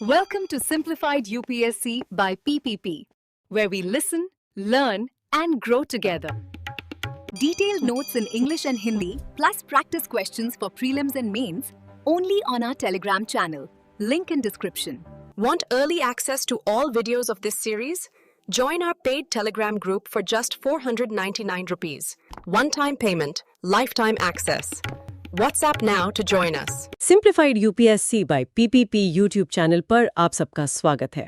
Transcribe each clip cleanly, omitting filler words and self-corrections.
Welcome to Simplified UPSC by PPP, where we listen, learn, and grow together. Detailed notes in English and Hindi, plus practice questions for prelims and mains, only on our Telegram channel. Link in description. Want early access to all videos of this series? Join our paid Telegram group for just 499 rupees. One-time payment, lifetime access. WhatsApp now to join us. Simplified UPSC by PPP YouTube channel पर आप सबका स्वागत है।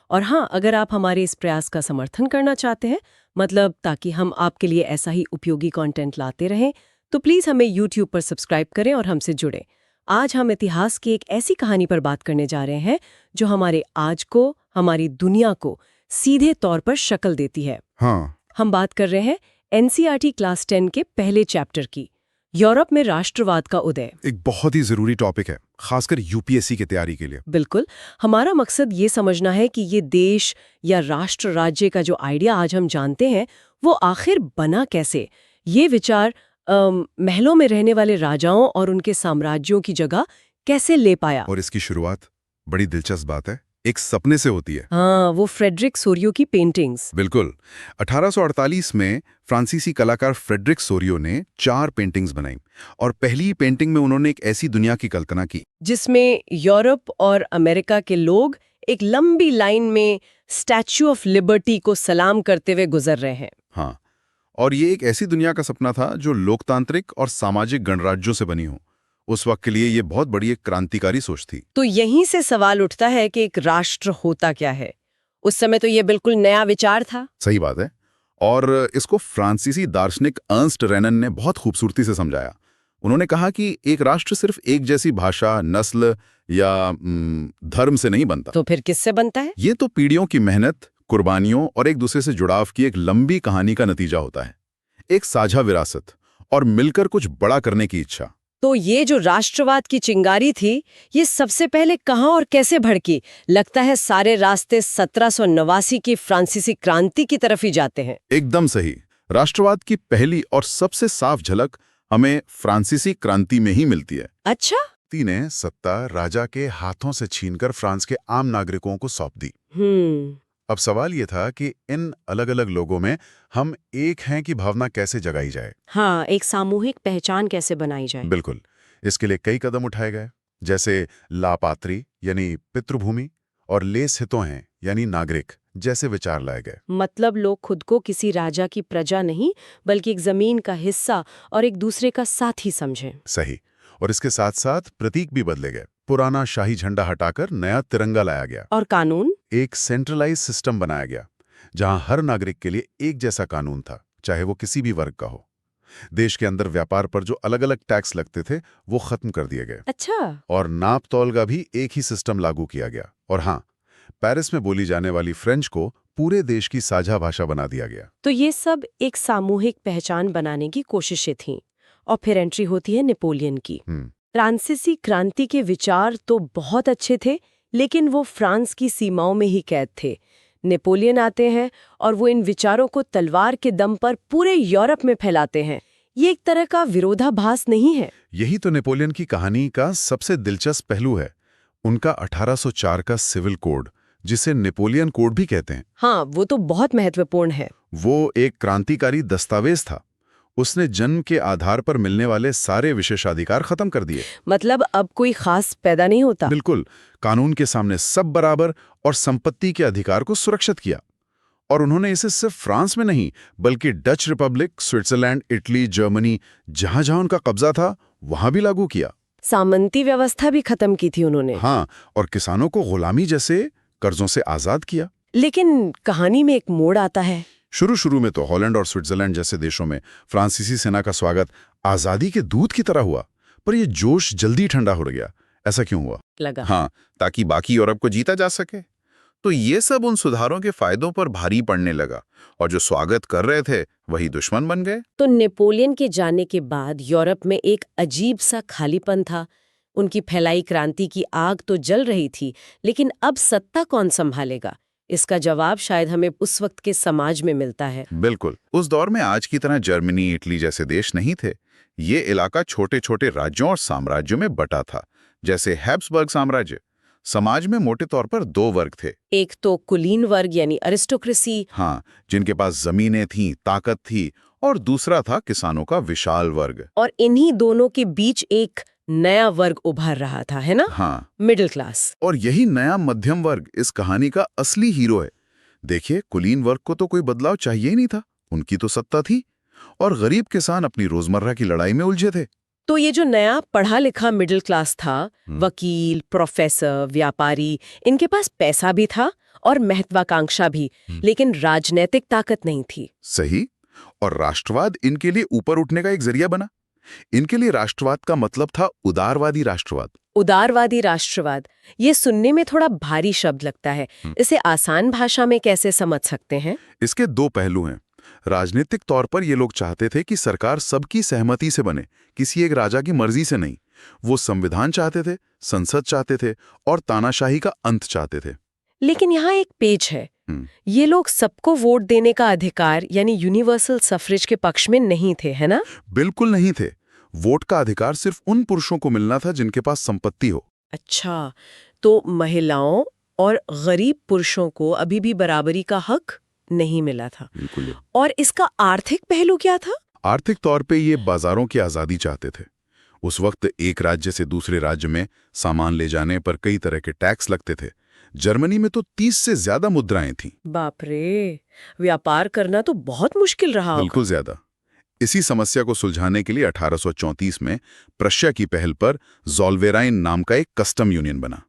और हाँ, अगर आप हमारे इस प्रयास का समर्थन करना चाहते हैं, मतलब ताकि हम आपके लिए ऐसा ही उपयोगी कंटेंट लाते रहें, तो प्लीज़ हमें यूट्यूब पर सब्सक्राइब करें और हमसे जुड़ें। आज हम इतिहास की एक ऐसी कहानी पर बात करने जा रहे हैं जो हमारे आज को, हमारी दुनिया को सीधे तौर पर शक्ल देती है। हम बात कर रहे हैं एनसीईआरटी क्लास 10 के पहले चैप्टर की, यूरोप में राष्ट्रवाद का उदय। एक बहुत ही जरूरी टॉपिक है, खासकर यूपीएससी की तैयारी के लिए। बिल्कुल, हमारा मकसद ये समझना है कि ये देश या राष्ट्र राज्य का जो आइडिया आज हम जानते हैं वो आखिर बना कैसे। ये विचार महलों में रहने वाले राजाओं और उनके साम्राज्यों की जगह कैसे ले पाया। और इसकी शुरुआत बड़ी दिलचस्प बात है, एक सपने से होती है। हाँ, वो फ्रेडरिक सोरियो की पेंटिंग्स। बिल्कुल, 1848 में फ्रांसीसी कलाकार फ्रेडरिक सोरियो ने 4 पेंटिंग्स बनाई और पहली पेंटिंग में उन्होंने एक ऐसी दुनिया की कल्पना की जिसमें यूरोप और अमेरिका के लोग एक लंबी लाइन में स्टैच्यू ऑफ लिबर्टी को सलाम करते हुए गुजर रहे हैं। हाँ, और ये एक ऐसी दुनिया का सपना था जो लोकतांत्रिक और सामाजिक गणराज्यों से बनी हो। उस वक्त के लिए ये बहुत बड़ी एक क्रांतिकारी सोच थी। तो यहीं से सवाल उठता है कि एक राष्ट्र होता क्या है। उस समय तो ये बिल्कुल नया विचार था। सही बात है, और इसको फ्रांसीसी दार्शनिक अर्नस्ट रेनन ने बहुत खूबसूरती से समझाया। उन्होंने कहा कि एक राष्ट्र सिर्फ एक जैसी भाषा, नस्ल या धर्म से नहीं बनता। तो फिर किससे बनता है? ये तो पीढ़ियों की मेहनत, कुर्बानियों और एक दूसरे से जुड़ाव की एक लंबी कहानी का नतीजा होता है। एक साझा विरासत और मिलकर कुछ बड़ा करने की इच्छा। तो ये जो राष्ट्रवाद की चिंगारी थी, ये सबसे पहले कहाँ और कैसे भड़की? लगता है सारे रास्ते 1789 की फ्रांसीसी क्रांति की तरफ ही जाते हैं। एकदम सही। राष्ट्रवाद की पहली और सबसे साफ झलक हमें फ्रांसीसी क्रांति में ही मिलती है। अच्छा? ने सत्ता राजा के हाथों से छीनकर फ्रांस के आम नागरिकों को सौंप दी। अब सवाल ये था कि इन अलग अलग लोगों में हम एक हैं की भावना कैसे जगाई जाए। हाँ, एक सामूहिक पहचान कैसे बनाई जाए। बिल्कुल, इसके लिए कई कदम उठाए गए, जैसे लापात्री यानी पितृभूमि और लेस हितों हैं यानी नागरिक जैसे विचार लाए गए। मतलब लोग खुद को किसी राजा की प्रजा नहीं बल्कि एक जमीन का हिस्सा और एक दूसरे का साथी समझें। सही, और इसके साथ साथ प्रतीक भी बदले गए। पुराना शाही झंडा हटाकर नया तिरंगा लाया गया। और कानून? एक सेंट्रलाइज सिस्टम बनाया गया जहां हर नागरिक के लिए एक जैसा कानून था, चाहे वो किसी भी वर्ग का हो। देश के अंदर व्यापार पर जो अलग अलग टैक्स लगते थे वो खत्म कर दिए गए। अच्छा। और नाप तौल का भी एक ही सिस्टम लागू किया गया। और हाँ, पेरिस में बोली जाने वाली फ्रेंच को पूरे देश की साझा भाषा बना दिया गया। तो ये सब एक सामूहिक पहचान बनाने की कोशिशें थीं। और फिर एंट्री होती है नेपोलियन की। फ्रांसीसी क्रांति के विचार तो बहुत अच्छे थे, लेकिन वो फ्रांस की सीमाओं में ही कैद थे। नेपोलियन आते हैं और वो इन विचारों को तलवार के दम पर पूरे यूरोप में फैलाते हैं। ये एक तरह का विरोधाभास नहीं है? यही तो नेपोलियन की कहानी का सबसे दिलचस्प पहलू है। उनका 1804 का सिविल कोड, जिसे नेपोलियन कोड भी कहते हैं। हाँ, वो तो बहुत महत्वपूर्ण है। वो एक क्रांतिकारी दस्तावेज था। उसने जन्म के आधार पर मिलने वाले सारे विशेषाधिकार खत्म कर दिए। मतलब अब कोई खास पैदा नहीं होता। बिल्कुल, कानून के सामने सब बराबर और संपत्ति के अधिकार को सुरक्षित किया। और उन्होंने इसे सिर्फ फ्रांस में नहीं बल्कि Dutch Republic, Switzerland, Italy, Germany, जहां जहां उनका कब्जा था वहां भी लागू किया। सामंती व्यवस्था भी खत्म की थी उन्होंने। हाँ, और किसानों को गुलामी जैसे कर्जों से आजाद किया। लेकिन कहानी में एक मोड़ आता है। शुरू में तो हॉलैंड और स्विट्जरलैंड जैसे देशों में फ्रांसीसी सेना का स्वागत आजादी के दूत की तरह हुआ, पर यह जोश जल्दी ठंडा हो गया। ऐसा क्यों हुआ? लगा हाँ, ताकि बाकी यूरोप को जीता जा सके। तो ये सब उन सुधारों के फायदों पर भारी पड़ने लगा, और जो स्वागत कर रहे थे वही दुश्मन बन गए। तो नेपोलियन के जाने के बाद यूरोप में एक अजीब सा खालीपन था। उनकी फैलाई क्रांति की आग तो जल रही थी, लेकिन अब सत्ता कौन संभालेगा? इसका जवाब शायद हमें उस वक्त के समाज में मिलता है। बिल्कुल, उस दौर में आज की तरह जर्मनी, इटली जैसे देश नहीं थे। ये इलाका छोटे छोटे राज्यों और साम्राज्यों में बटा था, जैसे हैब्सबर्ग साम्राज्य, समाज में मोटे तौर पर दो वर्ग थे। एक तो कुलीन वर्ग यानी अरिस्टोक्रेसी, हाँ, जिनके पास जमीनें थीं, ताकत थी, और दूसरा था किसानों का विशाल वर्ग। और इन्हीं दोनों के बीच एक नया वर्ग उभर रहा था, है ना? हाँ, मिडिल क्लास। और यही नया मध्यम वर्ग इस कहानी का असली हीरो है। देखिए, कुलीन वर्ग को तो कोई बदलाव चाहिए ही नहीं था, उनकी तो सत्ता थी, और गरीब किसान अपनी रोजमर्रा की लड़ाई में उलझे थे। तो ये जो नया पढ़ा लिखा मिडिल क्लास था, वकील, प्रोफेसर, व्यापारी, इनके पास पैसा भी था और महत्वाकांक्षा भी, लेकिन राजनीतिक ताकत नहीं थी। सही। और राष्ट्रवाद इनके लिए ऊपर उठने का एक जरिया बना। इनके लिए राष्ट्रवाद का मतलब था उदारवादी राष्ट्रवाद। उदारवादी राष्ट्रवाद, ये सुनने में थोड़ा भारी शब्द लगता है। इसे आसान भाषा में कैसे समझ सकते हैं? इसके दो पहलू हैं। राजनीतिक तौर पर ये लोग चाहते थे कि सरकार सबकी सहमति से बने, किसी एक राजा की मर्जी से नहीं। वो संविधान चाहते थे, संसद चाहते थे, और तानाशाही का अंत चाहते थे। लेकिन यहाँ एक पेच है। ये लोग सबको वोट देने का अधिकार यानी यूनिवर्सल सफरेज के पक्ष में नहीं थे, है ना? बिल्कुल नहीं थे। वोट का अधिकार सिर्फ उन पुरुषों को मिलना था जिनके पास संपत्ति हो। अच्छा, तो महिलाओं और गरीब पुरुषों को अभी भी बराबरी का हक नहीं मिला था। बिल्कुल। और इसका आर्थिक पहलू क्या था? आर्थिक तौर पे ये बाजारों की आजादी चाहते थे। उस वक्त एक राज्य से दूसरे राज्य में सामान ले जाने पर कई तरह के टैक्स लगते थे। जर्मनी में तो 30 से ज्यादा मुद्राएं थीं। बाप रे, व्यापार करना तो बहुत मुश्किल रहा होगा। बिल्कुल ज्यादा। इसी समस्या को सुलझाने के लिए 1834 में प्रशिया की पहल पर ज़ोलवेराइन नाम का एक कस्टम यूनियन बना।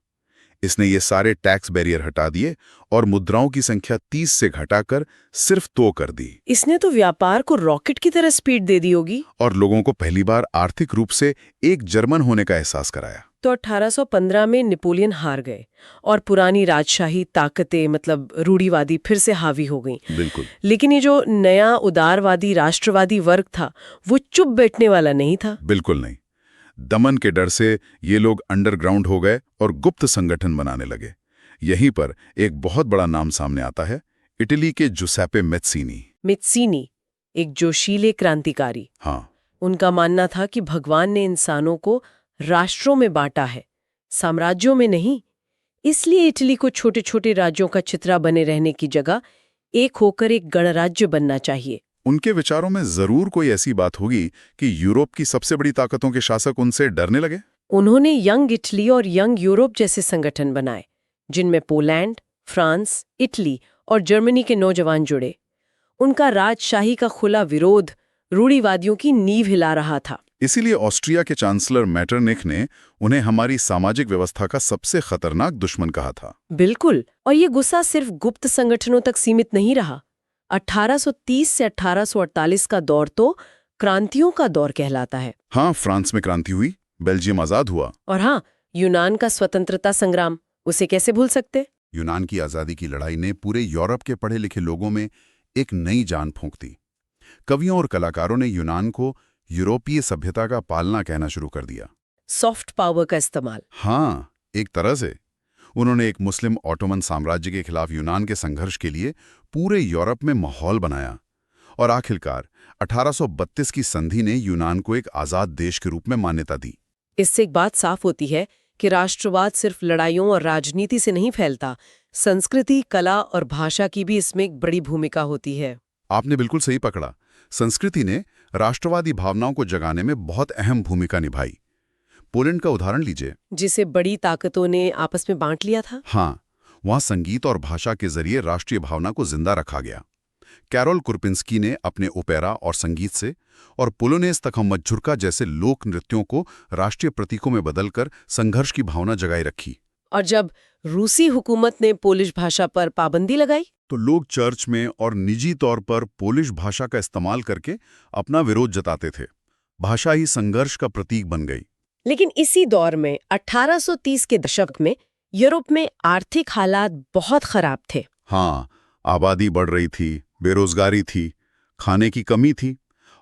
इसने ये सारे टैक्स बैरियर हटा दिए और मुद्राओं की संख्या 30 से घटाकर सिर्फ 2 कर दी। इसने तो व्यापार को रॉकेट की तरह स्पीड दे दी होगी। और लोगों को पहली बार आर्थिक रूप से एक जर्मन होने का एहसास कराया। तो 1815 में नेपोलियन हार गए और पुरानी राजशाही ताकतें मतलब रूढ़िवादी फिर से हावी हो गईं। बिल्कुल। लेकिन ये जो नया उदारवादी राष्ट्रवादी वर्ग था, वो चुप बैठने वाला नहीं था। बिल्कुल नहीं। दमन के डर से ये लोग अंडरग्राउंड हो गए और गुप्त संगठन बनाने लगे। यहीं पर एक बहुत बड़ा नाम सामने आता है, इटली के जुसेप्पे मैत्सीनी। मैत्सीनी एक जोशीले क्रांतिकारी। हाँ, उनका मानना था कि भगवान ने इंसानों को राष्ट्रों में बांटा है, साम्राज्यों में नहीं। इसलिए इटली को छोटे छोटे राज्यों का चित्रा बने रहने की जगह एक होकर एक गणराज्य बनना चाहिए। उनके विचारों में जरूर कोई ऐसी बात होगी कि यूरोप की सबसे बड़ी ताकतों के शासक उनसे डरने लगे। उन्होंने यंग इटली और यंग यूरोप जैसे संगठन बनाए, जिनमें पोलैंड, फ्रांस, इटली और जर्मनी के नौजवान जुड़े। उनका राजशाही का खुला विरोध रूढ़िवादियों की नींव हिला रहा था। इसीलिए ऑस्ट्रिया के चांसलर मैटरनिख ने उन्हें हमारी सामाजिक व्यवस्था का सबसे खतरनाक दुश्मन कहा था। बिल्कुल। और ये गुस्सा सिर्फ गुप्त संगठनों तक सीमित नहीं रहा। 1830 से 1848 का दौर तो क्रांतियों का दौर कहलाता है। हाँ, फ्रांस में क्रांति हुई, बेल्जियम आजाद हुआ। और हाँ, यूनान का स्वतंत्रता संग्राम, उसे कैसे भूल सकते? यूनान की आजादी की लड़ाई ने पूरे यूरोप के पढ़े लिखे लोगों में एक नई जान फूंक दी। कवियों और कलाकारों ने यूनान को यूरोपीय सभ्यता का पालना कहना शुरू कर दिया। सॉफ्ट पावर का इस्तेमाल। हाँ, एक तरह से उन्होंने एक मुस्लिम ऑटोमन साम्राज्य के खिलाफ यूनान के संघर्ष के लिए पूरे यूरोप में माहौल बनाया। और आखिरकार 1832 की संधि ने यूनान को एक आजाद देश के रूप में मान्यता दी। इससे एक बात साफ होती है कि राष्ट्रवाद सिर्फ लड़ाइयों और राजनीति से नहीं फैलता, संस्कृति, कला और भाषा की भी इसमें एक बड़ी भूमिका होती है। आपने बिल्कुल सही पकड़ा। संस्कृति ने राष्ट्रवादी भावनाओं को जगाने में बहुत अहम भूमिका निभाई। पोलैंड का उदाहरण लीजिए, जिसे बड़ी ताकतों ने आपस में बांट लिया था। हाँ, वहाँ संगीत और भाषा के जरिए राष्ट्रीय भावना को जिंदा रखा गया। कैरोल कुरपिंस्की ने अपने ओपेरा और संगीत से, और पोलोनेज तखमज्झुर्का जैसे लोक नृत्यों को राष्ट्रीय प्रतीकों में बदलकर संघर्ष की भावना जगाई रखी। और जब रूसी हुकूमत ने पोलिश भाषा पर पाबंदी लगाई तो लोग चर्च में और निजी तौर पर पोलिश भाषा का इस्तेमाल करके अपना विरोध जताते थे। भाषा ही संघर्ष का प्रतीक बन गई। लेकिन इसी दौर में 1830 के दशक में यूरोप में आर्थिक हालात बहुत खराब थे। हाँ, आबादी बढ़ रही थी, बेरोजगारी थी, खाने की कमी थी,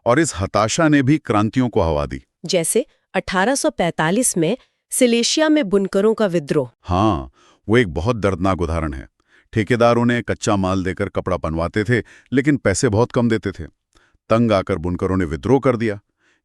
और इस हताशा ने भी क्रांतियों को हवा दी। जैसे 1845 में सिलेशिया में बुनकरों का विद्रोह। हाँ, वो एक बहुत दर्दनाक उदाहरण है। ठेकेदार उन्हें कच्चा माल देकर कपड़ा बनवाते थे, लेकिन पैसे बहुत कम देते थे। तंग आकर बुनकरों ने विद्रोह कर दिया।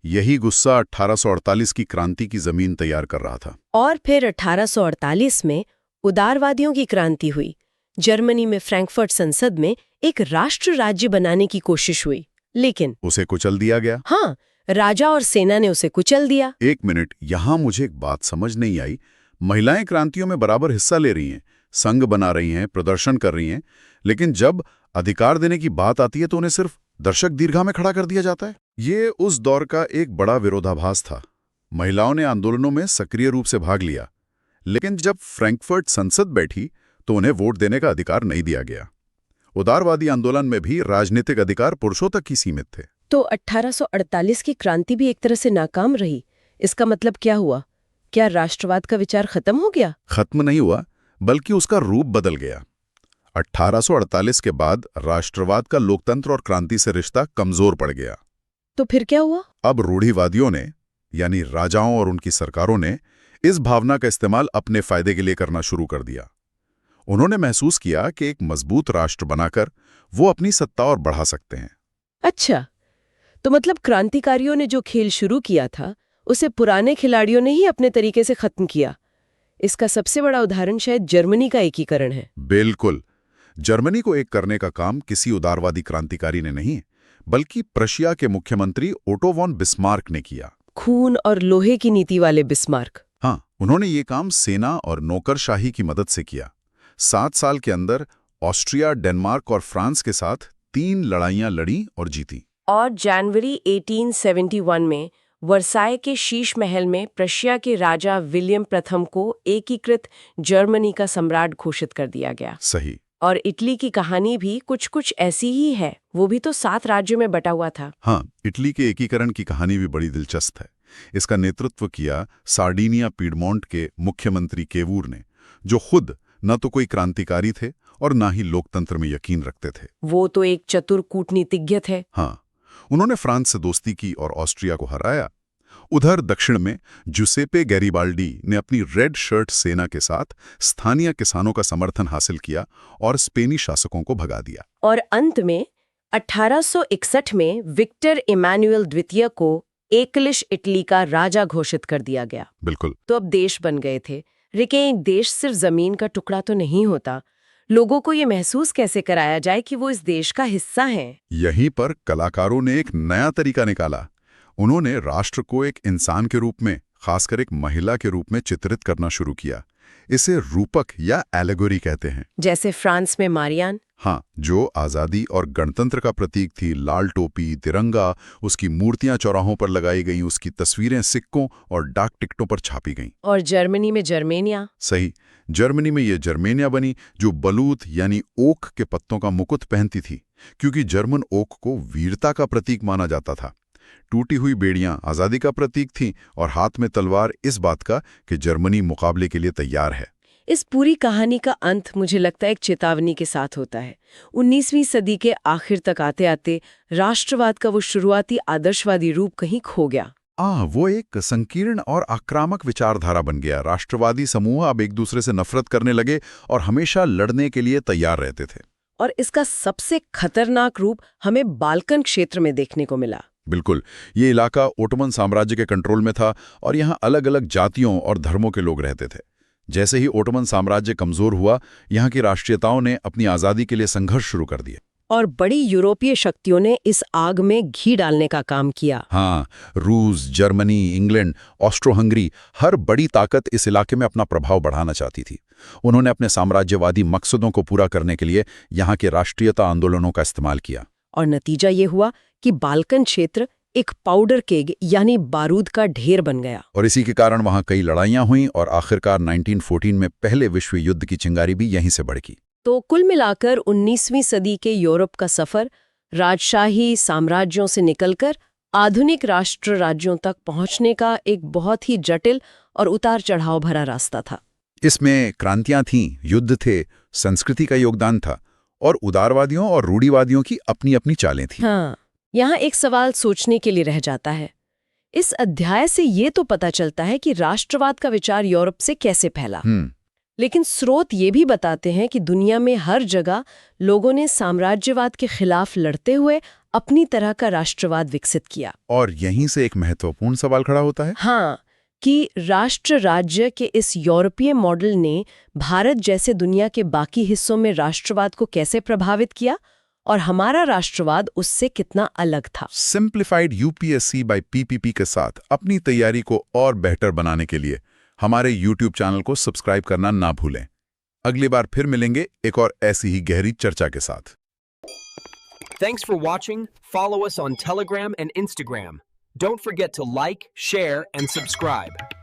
यही गुस्सा 1848 की क्रांति की जमीन तैयार कर रहा था। और फिर 1848 में उदारवादियों की क्रांति हुई। जर्मनी में फ्रैंकफर्ट संसद में एक राष्ट्र राज्य बनाने की कोशिश हुई, लेकिन उसे कुचल दिया गया। हाँ, राजा और सेना ने उसे कुचल दिया। एक मिनट, यहां मुझे एक बात समझ नहीं आई। महिलाएं क्रांतियों में बराबर हिस्सा ले रही हैं, संघ बना रही हैं, प्रदर्शन कर रही हैं, लेकिन जब अधिकार देने की बात आती है तो उन्हें सिर्फ दर्शक दीर्घा में खड़ा कर दिया जाता है। ये उस दौर का एक बड़ा विरोधाभास था। महिलाओं ने आंदोलनों में सक्रिय रूप से भाग लिया, लेकिन जब फ्रैंकफर्ट संसद बैठी तो उन्हें वोट देने का अधिकार नहीं दिया गया। उदारवादी आंदोलन में भी राजनीतिक अधिकार पुरुषों तक ही सीमित थे। तो 1848 की क्रांति भी एक तरह से नाकाम रही। इसका मतलब क्या हुआ? क्या राष्ट्रवाद का विचार खत्म हो गया? खत्म नहीं हुआ, बल्कि उसका रूप बदल गया। 1848 के बाद राष्ट्रवाद का लोकतंत्र और क्रांति से रिश्ता कमजोर पड़ गया। तो फिर क्या हुआ? अब रूढ़िवादियों ने, यानी राजाओं और उनकी सरकारों ने, इस भावना का इस्तेमाल अपने फायदे के लिए करना शुरू कर दिया। उन्होंने महसूस किया कि एक मजबूत राष्ट्र बनाकर वो अपनी सत्ता और बढ़ा सकते हैं। अच्छा, तो मतलब क्रांतिकारियों ने जो खेल शुरू किया था उसे पुराने खिलाड़ियों ने ही अपने तरीके से खत्म किया। इसका सबसे बड़ा उदाहरण शायद जर्मनी का एकीकरण है। बिल्कुल। जर्मनी को एक करने का काम किसी उदारवादी क्रांतिकारी ने नहीं, बल्कि प्रशिया के मुख्यमंत्री ओटो वॉन बिस्मार्क ने किया। खून और लोहे की नीति वाले बिस्मार्क। हाँ, उन्होंने ये काम सेना और नौकरशाही की मदद से किया। 7 साल के अंदर ऑस्ट्रिया, डेनमार्क और फ्रांस के साथ 3 लड़ाइयां लड़ी और जीती। और जनवरी 1871 में वर्साय के शीश महल में प्रशिया के राजा विलियम प्रथम को एकीकृत जर्मनी का सम्राट घोषित कर दिया गया। सही। और इटली की कहानी भी कुछ ऐसी ही है। वो भी तो 7 राज्यों में बटा हुआ था। हाँ, इटली के एकीकरण की कहानी भी बड़ी दिलचस्प है। इसका नेतृत्व किया सार्डिनिया पीडमोंट के मुख्यमंत्री केवूर ने, जो खुद न तो कोई क्रांतिकारी थे और न ही लोकतंत्र में यकीन रखते थे। वो तो एक चतुर कूटनीतिज्ञ थे। हाँ, उन्होंने फ्रांस से दोस्ती की और ऑस्ट्रिया को हराया। उधर दक्षिण में जुसेपे गैरिबाल्डी ने अपनी रेड शर्ट सेना के साथ स्थानीय किसानों का समर्थन हासिल किया और स्पेनी शासकों को भगा दिया। और अंत में 1861 में विक्टर इमैनुअल द्वितीय को एकलिश इटली का राजा घोषित कर दिया गया। बिल्कुल। तो अब देश बन गए थे। लेकिन देश सिर्फ जमीन का टुकड़ा तो नहीं होता। लोगों को ये महसूस कैसे कराया जाए कि वो इस देश का हिस्सा हैं? यहीं पर कलाकारों ने एक नया तरीका निकाला। उन्होंने राष्ट्र को एक इंसान के रूप में, खासकर एक महिला के रूप में चित्रित करना शुरू किया। इसे रूपक या एलेगोरी कहते हैं। जैसे फ्रांस में मारियान। हाँ, जो आज़ादी और गणतंत्र का प्रतीक थी। लाल टोपी, तिरंगा, उसकी मूर्तियां चौराहों पर लगाई गईं, उसकी तस्वीरें सिक्कों और डाक टिकटों पर छापी गईं। और जर्मनी में जर्मेनिया। सही, जर्मनी में ये जर्मेनिया बनी, जो बलूत यानी ओक के पत्तों का मुकुट पहनती थी, क्योंकि जर्मन ओक को वीरता का प्रतीक माना जाता था। टूटी हुई बेड़ियां आज़ादी का प्रतीक थीं और हाथ में तलवार इस बात का कि जर्मनी मुकाबले के लिए तैयार है। इस पूरी कहानी का अंत मुझे लगता है एक चेतावनी के साथ होता है। 19वीं सदी के आखिर तक आते आते राष्ट्रवाद का वो शुरुआती आदर्शवादी रूप कहीं खो गया। वो एक संकीर्ण और आक्रामक विचारधारा बन गया। राष्ट्रवादी समूह अब एक दूसरे से नफरत करने लगे और हमेशा लड़ने के लिए तैयार रहते थे। और इसका सबसे खतरनाक रूप हमें बाल्कन क्षेत्र में देखने को मिला। बिल्कुल, ये इलाका ओटोमन साम्राज्य के कंट्रोल में था और यहाँ अलग अलग जातियों और धर्मों के लोग रहते थे। जैसे ही ओटोमन साम्राज्य कमजोर हुआ, यहाँ की राष्ट्रीयताओं ने अपनी आज़ादी के लिए संघर्ष शुरू कर दिए। और बड़ी यूरोपीय शक्तियों ने इस आग में घी डालने का काम किया। हाँ, रूस, जर्मनी, इंग्लैंड, ऑस्ट्रो हंगरी, हर बड़ी ताकत इस इलाके में अपना प्रभाव बढ़ाना चाहती थी। उन्होंने अपने साम्राज्यवादी मकसदों को पूरा करने के लिए यहाँ के राष्ट्रीयता आंदोलनों का इस्तेमाल किया। और नतीजा ये हुआ कि बाल्कन क्षेत्र एक पाउडर केग यानी बारूद का ढेर बन गया। और इसी के कारण वहाँ कई लड़ाइयाँ हुईं और आखिरकार 1914 में पहले विश्व युद्ध की चिंगारी भी यहीं से भड़की। तो कुल मिलाकर 19वीं सदी के यूरोप का सफर राजशाही साम्राज्यों से निकलकर आधुनिक राष्ट्र राज्यों तक पहुंचने का एक बहुत ही जटिल और उतार चढ़ाव भरा रास्ता था। इसमें क्रांतियां थीं, युद्ध थे, संस्कृति का योगदान था और उदारवादियों और रूढ़िवादियों की अपनी अपनी चालें थीं। हाँ, यहाँ एक सवाल सोचने के लिए रह जाता है। इस अध्याय से ये तो पता चलता है कि राष्ट्रवाद का विचार यूरोप से कैसे फैला, लेकिन स्रोत ये भी बताते हैं कि दुनिया में हर जगह लोगों ने साम्राज्यवाद के खिलाफ लड़ते हुए अपनी तरह का राष्ट्रवाद विकसित किया। और यहीं से एक महत्वपूर्ण सवाल खड़ा होता है। हाँ, कि राष्ट्र राज्य के इस यूरोपीय मॉडल ने भारत जैसे दुनिया के बाकी हिस्सों में राष्ट्रवाद को कैसे प्रभावित किया और हमारा राष्ट्रवाद उससे कितना अलग था। सिंप्लीफाइड यूपीएससी बाय पीपीपी के साथ अपनी तैयारी को और बेहतर बनाने के लिए हमारे YouTube चैनल को सब्सक्राइब करना ना भूलें। अगली बार फिर मिलेंगे एक और ऐसी ही गहरी चर्चा के साथ। Thanks for watching. Follow us on Telegram and Instagram. Don't forget to like, share, and subscribe.